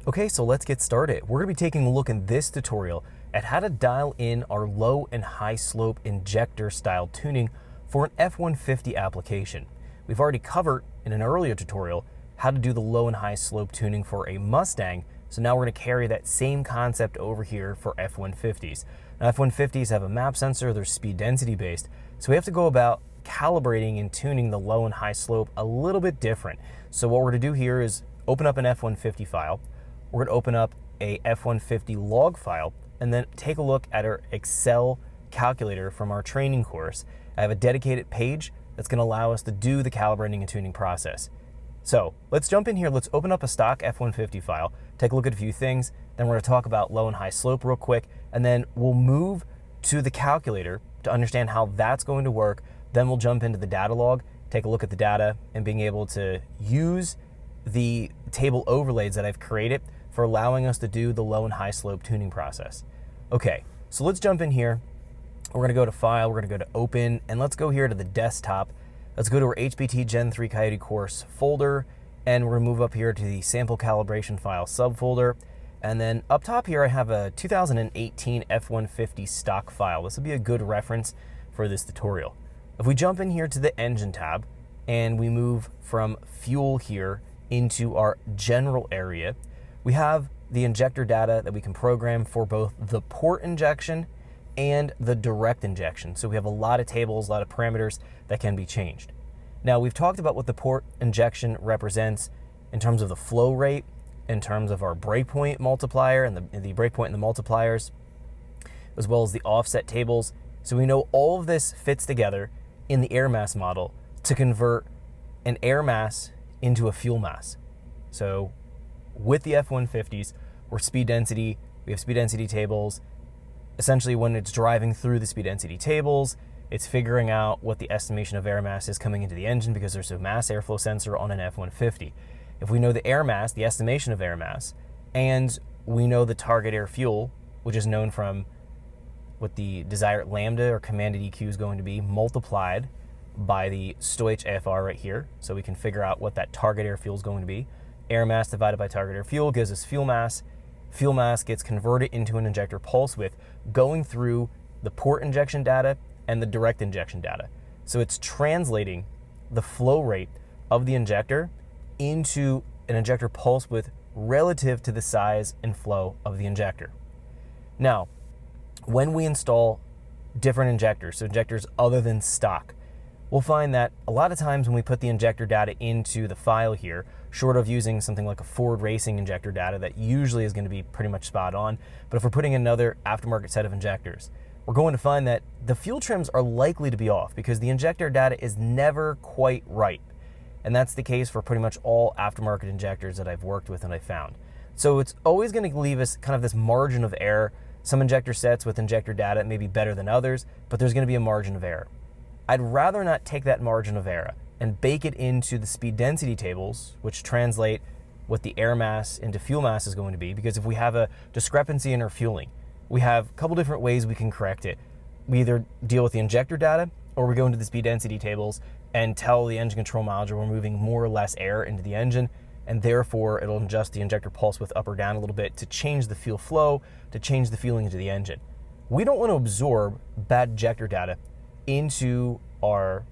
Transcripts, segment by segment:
Okay, so let's get started. We're going to be taking a look in this tutorial at how to dial in our low and high slope injector style tuning for an F150 application. We've already covered in an earlier tutorial how to do the low and high slope tuning for a Mustang, so now we're going to carry that same concept over here for F150s. Now, F150s have a map sensor, they're speed density based, so we have to go about calibrating and tuning the low and high slope a little bit different. So what we're going to do here is open up an F150 file. We're going to open up a F150 log file and then take a look at our Excel calculator from our training course. I have a dedicated page that's going to allow us to do the calibrating and tuning process. So let's jump in here. Let's open up a stock F150 file, take a look at a few things. Then we're going to talk about low and high slope real quick, and then we'll move to the calculator to understand how that's going to work. Then we'll jump into the data log, take a look at the data, and being able to use the table overlays that I've created for allowing us to do the low and high slope tuning process. Okay, so let's jump in here. We're going to go to File, we're going to go to Open, and let's go here to the desktop. Let's go to our HBT Gen 3 Coyote Course folder, and we're going to move up here to the Sample Calibration File subfolder. And then up top here, I have a 2018 F150 stock file. This will be a good reference for this tutorial. If we jump in here to the Engine tab, and we move from Fuel here into our General area, we have the injector data that we can program for both the port injection and the direct injection. So we have a lot of tables, a lot of parameters that can be changed. Now, we've talked about what the port injection represents in terms of the flow rate, in terms of our breakpoint multiplier and the breakpoint and the multipliers, as well as the offset tables. So we know all of this fits together in the air mass model to convert an air mass into a fuel mass. So with the F150s, we have speed density tables. Essentially, when it's driving through the speed density tables, it's figuring out what the estimation of air mass is coming into the engine because there's a mass airflow sensor on an F150. If we know the air mass, the estimation of air mass, and we know the target air fuel, which is known from what the desired lambda or commanded EQ is going to be multiplied by the STOICH AFR right here, so we can figure out what that target air fuel is going to be. Air mass divided by target air fuel gives us fuel mass. Fuel mass gets converted into an injector pulse width going through the port injection data and the direct injection data. So it's translating the flow rate of the injector into an injector pulse width relative to the size and flow of the injector. Now, when we install different injectors, so injectors other than stock, we'll find that a lot of times when we put the injector data into the file here, short of using something like a Ford Racing injector data that usually is going to be pretty much spot on, but if we're putting another aftermarket set of injectors, we're going to find that the fuel trims are likely to be off because the injector data is never quite right. And that's the case for pretty much all aftermarket injectors that I've worked with and I've found. So it's always going to leave us kind of this margin of error. Some injector sets with injector data may be better than others, but there's going to be a margin of error. I'd rather not take that margin of error and bake it into the speed density tables, which translate what the air mass into fuel mass is going to be, because if we have a discrepancy in our fueling, we have a couple different ways we can correct it. We either deal with the injector data or we go into the speed density tables and tell the engine control module we're moving more or less air into the engine, and therefore it'll adjust the injector pulse width up or down a little bit to change the fuel flow, to change the fueling into the engine. We don't want to absorb bad injector data into our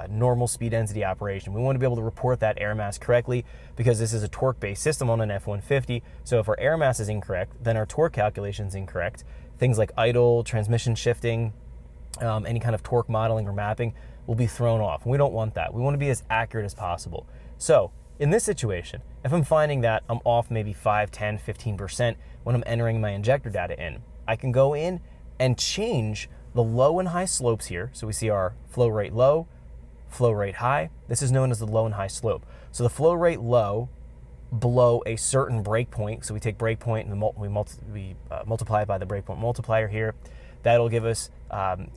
normal speed density operation. We want to be able to report that air mass correctly because this is a torque-based system on an F150. So if our air mass is incorrect, then our torque calculation is incorrect. Things like idle, transmission shifting, any kind of torque modeling or mapping will be thrown off. We don't want that. We want to be as accurate as possible. So in this situation, if I'm finding that I'm off maybe 5, 10, 15% when I'm entering my injector data in, I can go in and change the low and high slopes here. So we see our flow rate low, flow rate high. This is known as the low and high slope. So the flow rate low below a certain breakpoint. So we take breakpoint and we multiply it by the breakpoint multiplier here. That'll give us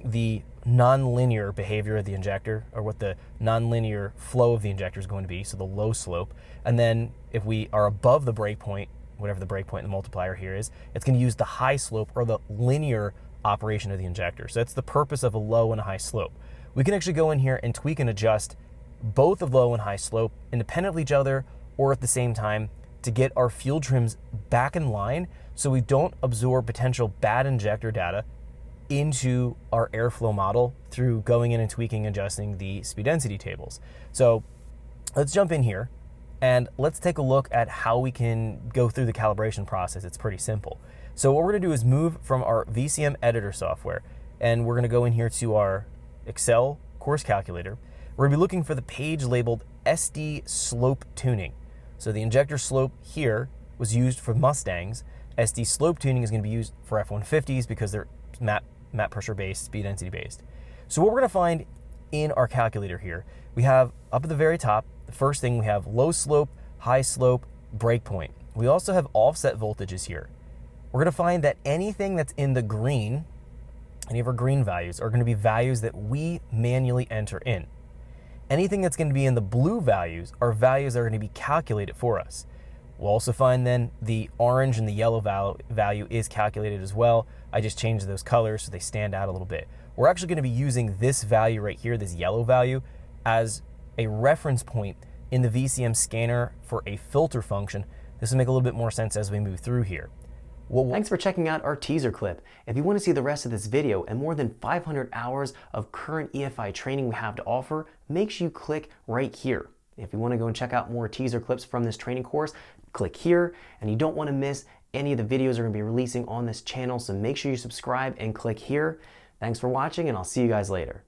the nonlinear behavior of the injector, or what the nonlinear flow of the injector is going to be, so the low slope. And then if we are above the breakpoint, whatever the breakpoint and the multiplier here is, it's going to use the high slope or the linear operation of the injector. So that's the purpose of a low and a high slope. We can actually go in here and tweak and adjust both of low and high slope independent of each other or at the same time to get our fuel trims back in line so we don't absorb potential bad injector data into our airflow model through going in and tweaking and adjusting the speed density tables. So let's jump in here and let's take a look at how we can go through the calibration process. It's pretty simple. So what we're gonna do is move from our VCM editor software, and we're gonna go in here to our Excel course calculator. We're gonna be looking for the page labeled SD Slope Tuning. So the injector slope here was used for Mustangs. SD Slope Tuning is gonna be used for F-150s because they're map pressure based, speed density based. So what we're gonna find in our calculator here, we have up at the very top, the first thing we have low slope, high slope, breakpoint. We also have offset voltages here. We're gonna find that anything that's in the green, any of our green values, are gonna be values that we manually enter in. Anything that's gonna be in the blue values are values that are gonna be calculated for us. We'll also find then the orange and the yellow value is calculated as well. I just changed those colors so they stand out a little bit. We're actually gonna be using this value right here, this yellow value, as a reference point in the VCM scanner for a filter function. This will make a little bit more sense as we move through here. Thanks for checking out our teaser clip. If you want to see the rest of this video and more than 500 hours of current EFI training we have to offer, make sure you click right here. If you want to go and check out more teaser clips from this training course, click here, and you don't want to miss any of the videos we're going to be releasing on this channel, so make sure you subscribe and click here. Thanks for watching, and I'll see you guys later.